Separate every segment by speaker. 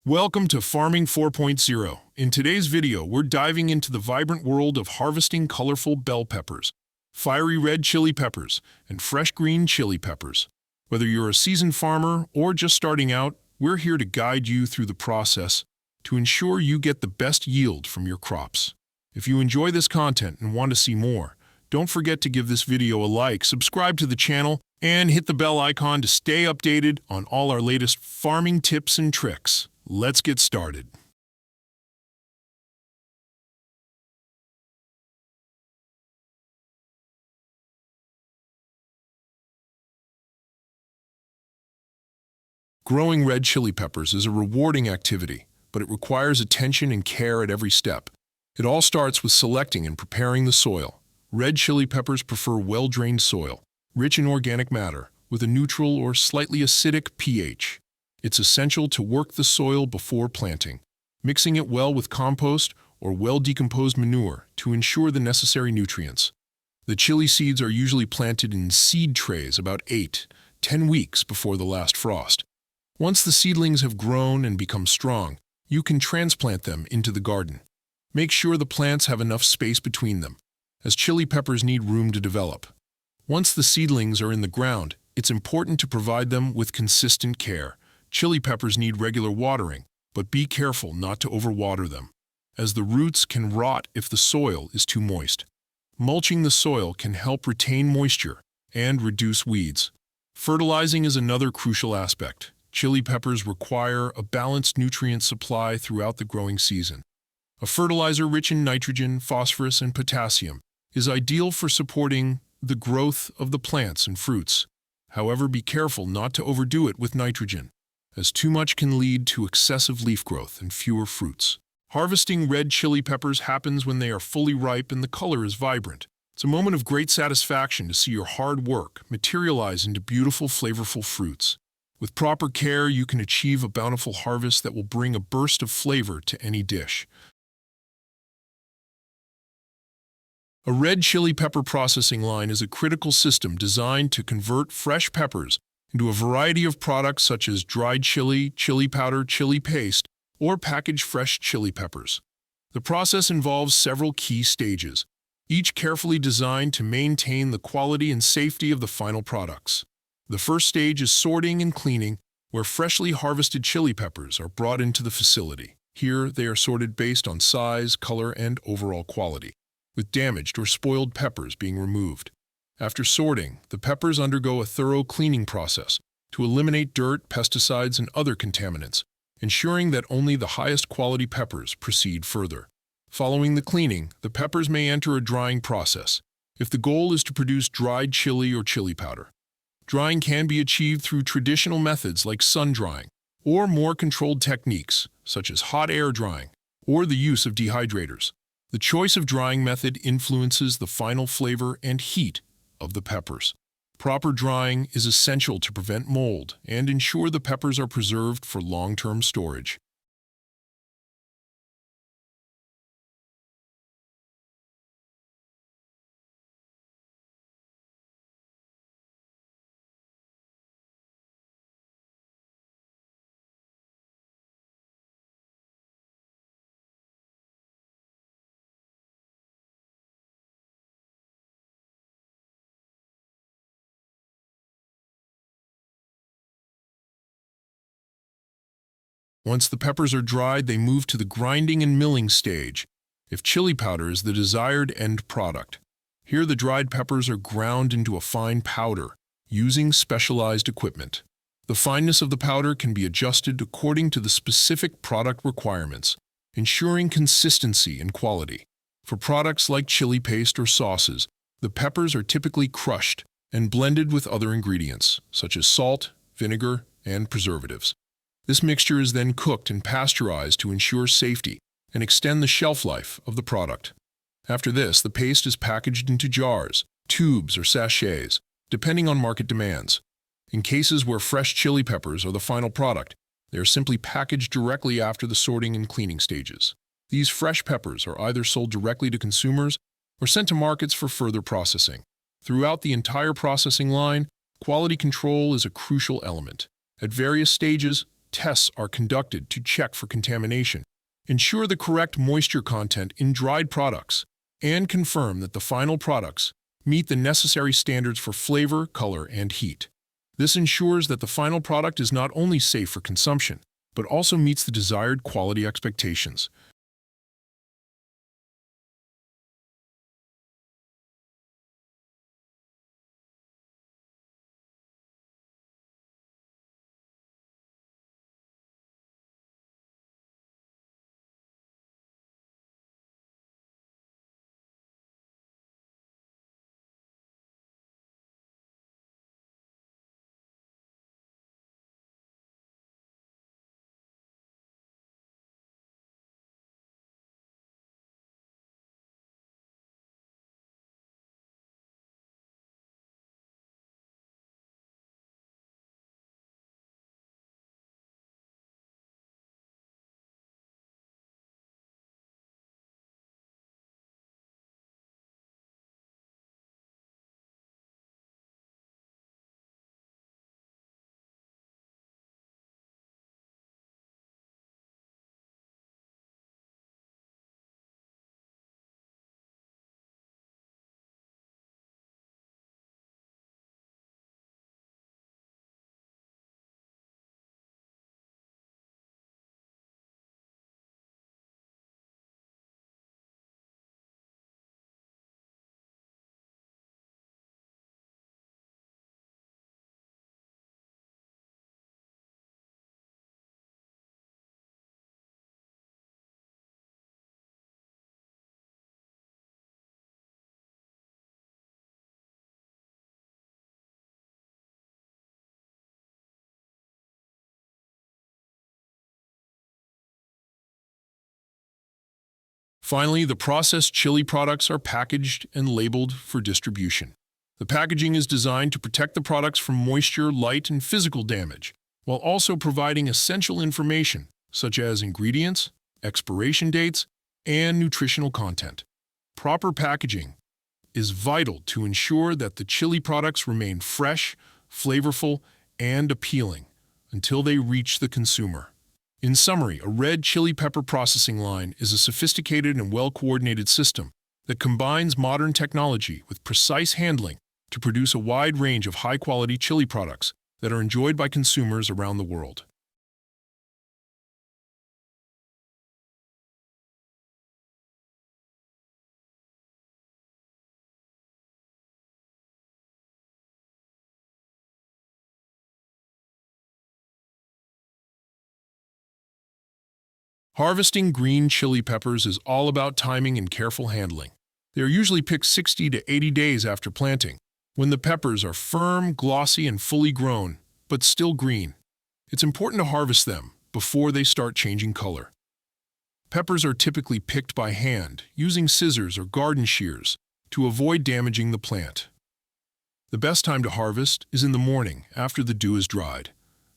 Speaker 1: Welcome to Farming 4.0. In today's video, we're diving into the vibrant world of harvesting colorful bell peppers, fiery red chili peppers, and fresh green chili peppers. Whether you're a seasoned farmer or just starting out, we're here to guide you through the process to ensure you get the best yield from your crops. If you enjoy this content and want to see more, don't forget to give this video a like, subscribe to the channel, and hit the bell icon to stay updated on all our latest farming tips and tricks. Let's get started. Growing red chili peppers is a rewarding activity, but it requires attention and care at every step. It all starts with selecting and preparing the soil. Red chili peppers prefer well-drained soil, rich in organic matter, with a neutral or slightly acidic pH. It's essential to work the soil before planting, mixing it well with compost or well-decomposed manure to ensure the necessary nutrients. The chili seeds are usually planted in seed trays about 8–10 weeks before the last frost. Once the seedlings have grown and become strong, you can transplant them into the garden. Make sure the plants have enough space between them, as chili peppers need room to develop. Once the seedlings are in the ground, it's important to provide them with consistent care. Chili peppers need regular watering, but be careful not to overwater them, as the roots can rot if the soil is too moist. Mulching the soil can help retain moisture and reduce weeds. Fertilizing is another crucial aspect. Chili peppers require a balanced nutrient supply throughout the growing season. A fertilizer rich in nitrogen, phosphorus, and potassium is ideal for supporting the growth of the plants and fruits. However, be careful not to overdo it with nitrogen, as too much can lead to excessive leaf growth and fewer fruits. Harvesting red chili peppers happens when they are fully ripe and the color is vibrant. It's a moment of great satisfaction to see your hard work materialize into beautiful, flavorful fruits. With proper care, you can achieve a bountiful harvest that will bring a burst of flavor to any dish. A red chili pepper processing line is a critical system designed to convert fresh peppers into a variety of products such as dried chili, chili powder, chili paste, or packaged fresh chili peppers. The process involves several key stages, each carefully designed to maintain the quality and safety of the final products. The first stage is sorting and cleaning, where freshly harvested chili peppers are brought into the facility. Here, they are sorted based on size, color, and overall quality, with damaged or spoiled peppers being removed. After sorting, the peppers undergo a thorough cleaning process to eliminate dirt, pesticides, and other contaminants, ensuring that only the highest quality peppers proceed further. Following the cleaning, the peppers may enter a drying process, if the goal is to produce dried chili or chili powder. Drying can be achieved through traditional methods like sun drying, or more controlled techniques, such as hot air drying, or the use of dehydrators. The choice of drying method influences the final flavor and heat of the peppers. Proper drying is essential to prevent mold and ensure the peppers are preserved for long-term storage. Once the peppers are dried, they move to the grinding and milling stage, if chili powder is the desired end product. Here, the dried peppers are ground into a fine powder, using specialized equipment. The fineness of the powder can be adjusted according to the specific product requirements, ensuring consistency and quality. For products like chili paste or sauces, the peppers are typically crushed and blended with other ingredients, such as salt, vinegar, and preservatives. This mixture is then cooked and pasteurized to ensure safety and extend the shelf life of the product. After this, the paste is packaged into jars, tubes, or sachets, depending on market demands. In cases where fresh chili peppers are the final product, they are simply packaged directly after the sorting and cleaning stages. These fresh peppers are either sold directly to consumers or sent to markets for further processing. Throughout the entire processing line, quality control is a crucial element. At various stages, tests are conducted to check for contamination, ensure the correct moisture content in dried products, and confirm that the final products meet the necessary standards for flavor, color, and heat. This ensures that the final product is not only safe for consumption, but also meets the desired quality expectations. Finally, the processed chili products are packaged and labeled for distribution. The packaging is designed to protect the products from moisture, light, and physical damage, while also providing essential information such as ingredients, expiration dates, and nutritional content. Proper packaging is vital to ensure that the chili products remain fresh, flavorful, and appealing until they reach the consumer. In summary, a red chili pepper processing line is a sophisticated and well-coordinated system that combines modern technology with precise handling to produce a wide range of high-quality chili products that are enjoyed by consumers around the world. Harvesting green chili peppers is all about timing and careful handling. They are usually picked 60 to 80 days after planting, when the peppers are firm, glossy, and fully grown, but still green. It's important to harvest them before they start changing color. Peppers are typically picked by hand, using scissors or garden shears to avoid damaging the plant. The best time to harvest is in the morning after the dew is dried.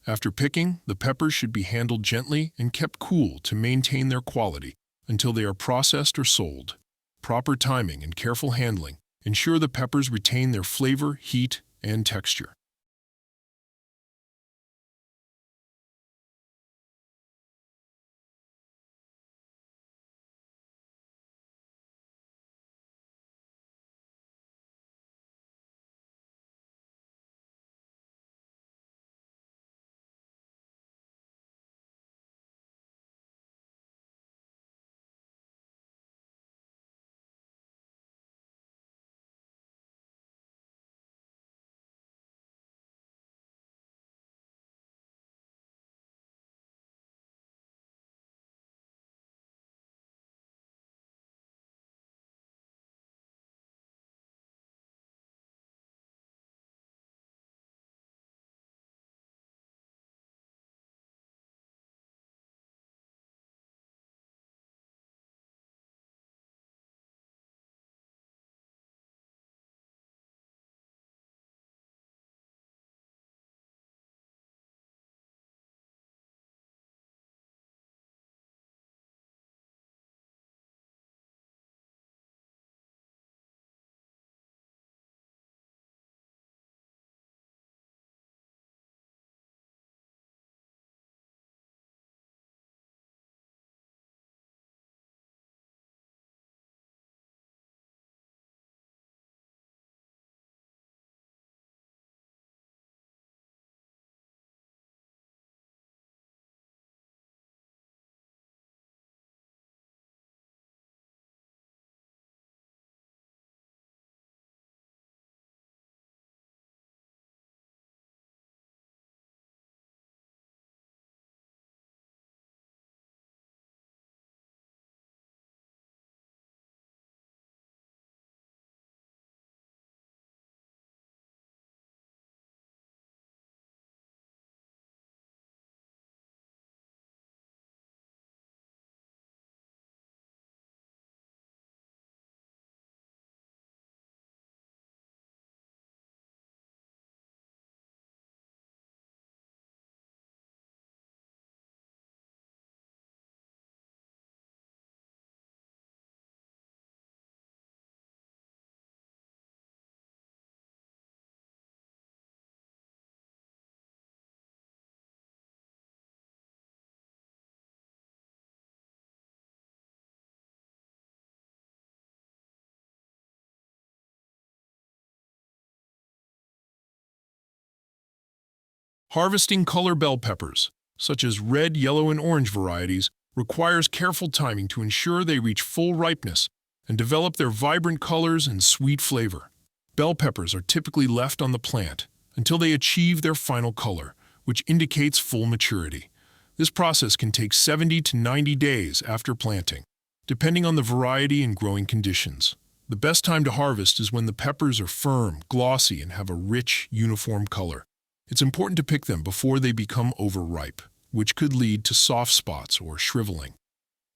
Speaker 1: After picking, the peppers should be handled gently and kept cool to maintain their quality until they are processed or sold. Proper timing and careful handling ensure the peppers retain their flavor, heat, and texture. Harvesting color bell peppers, such as red, yellow, and orange varieties, requires careful timing to ensure they reach full ripeness and develop their vibrant colors and sweet flavor. Bell peppers are typically left on the plant until they achieve their final color, which indicates full maturity. This process can take 70 to 90 days after planting, depending on the variety and growing conditions. The best time to harvest is when the peppers are firm, glossy, and have a rich, uniform color. It's important to pick them before they become overripe, which could lead to soft spots or shriveling.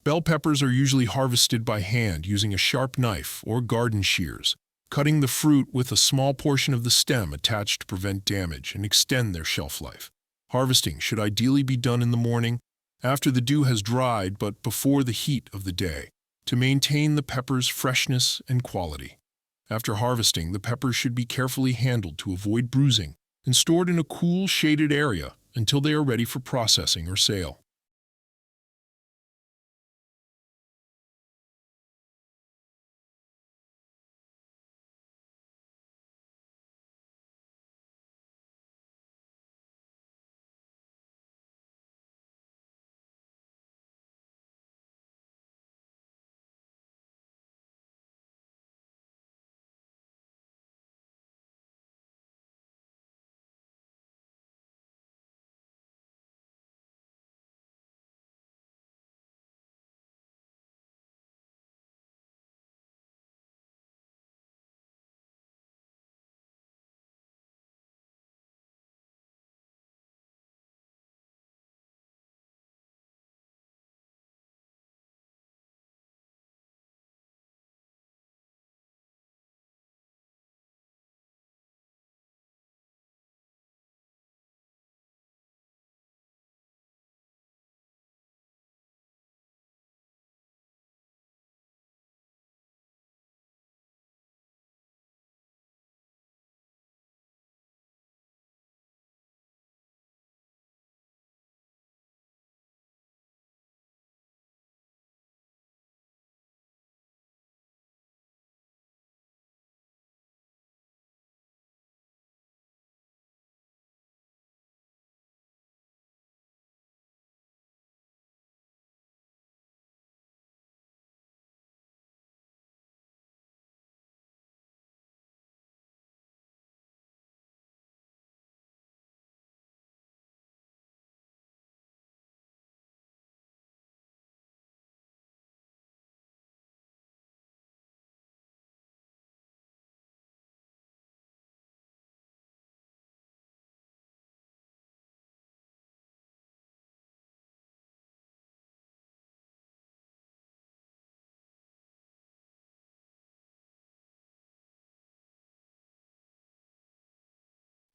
Speaker 1: Bell peppers are usually harvested by hand using a sharp knife or garden shears, cutting the fruit with a small portion of the stem attached to prevent damage and extend their shelf life. Harvesting should ideally be done in the morning, after the dew has dried but before the heat of the day, to maintain the pepper's freshness and quality. After harvesting, the peppers should be carefully handled to avoid bruising and stored in a cool, shaded area until they are ready for processing or sale.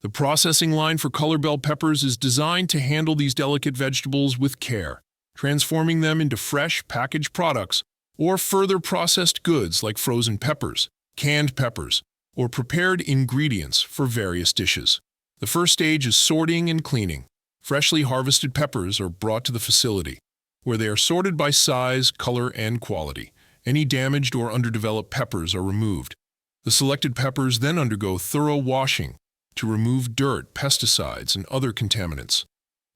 Speaker 1: The processing line for color bell peppers is designed to handle these delicate vegetables with care, transforming them into fresh, packaged products or further processed goods like frozen peppers, canned peppers, or prepared ingredients for various dishes. The first stage is sorting and cleaning. Freshly harvested peppers are brought to the facility, where they are sorted by size, color, and quality. Any damaged or underdeveloped peppers are removed. The selected peppers then undergo thorough washing to remove dirt, pesticides, and other contaminants.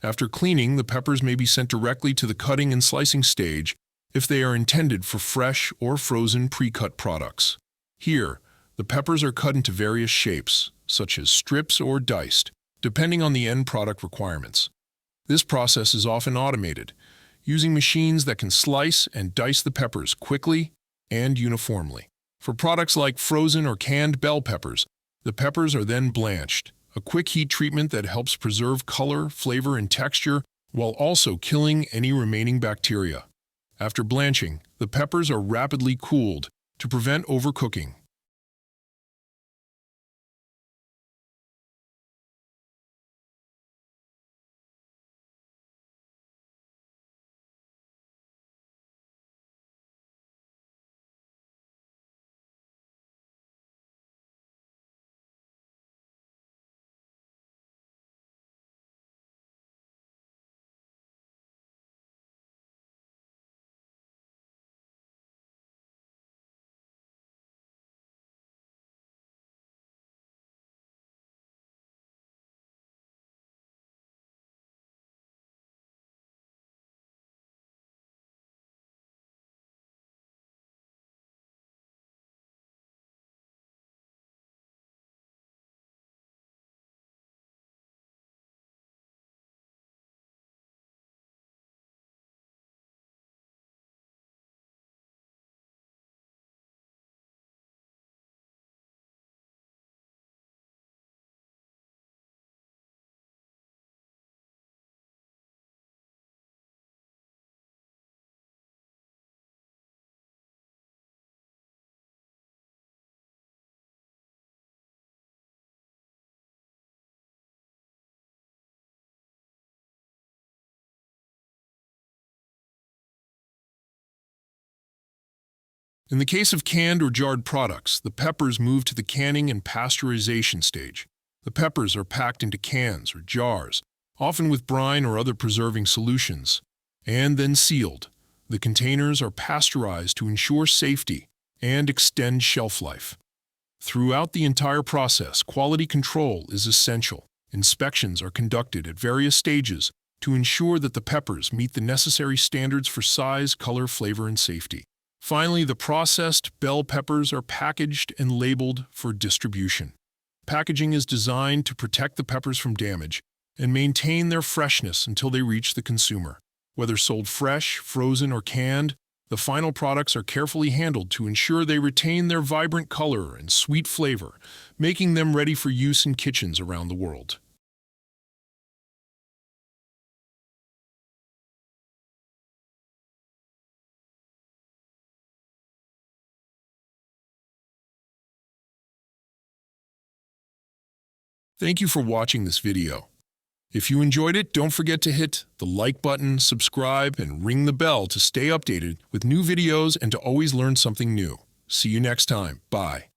Speaker 1: After cleaning, the peppers may be sent directly to the cutting and slicing stage if they are intended for fresh or frozen pre-cut products. Here, the peppers are cut into various shapes, such as strips or diced, depending on the end product requirements. This process is often automated, using machines that can slice and dice the peppers quickly and uniformly. For products like frozen or canned bell peppers, the peppers are then blanched, a quick heat treatment that helps preserve color, flavor, and texture while also killing any remaining bacteria. After blanching, the peppers are rapidly cooled to prevent overcooking. In the case of canned or jarred products, the peppers move to the canning and pasteurization stage. The peppers are packed into cans or jars, often with brine or other preserving solutions, and then sealed. The containers are pasteurized to ensure safety and extend shelf life. Throughout the entire process, quality control is essential. Inspections are conducted at various stages to ensure that the peppers meet the necessary standards for size, color, flavor, and safety. Finally, the processed bell peppers are packaged and labeled for distribution. Packaging is designed to protect the peppers from damage and maintain their freshness until they reach the consumer. Whether sold fresh, frozen, or canned, the final products are carefully handled to ensure they retain their vibrant color and sweet flavor, making them ready for use in kitchens around the world. Thank you for watching this video. If you enjoyed it, don't forget to hit the like button, subscribe, and ring the bell to stay updated with new videos and to always learn something new. See you next time. Bye.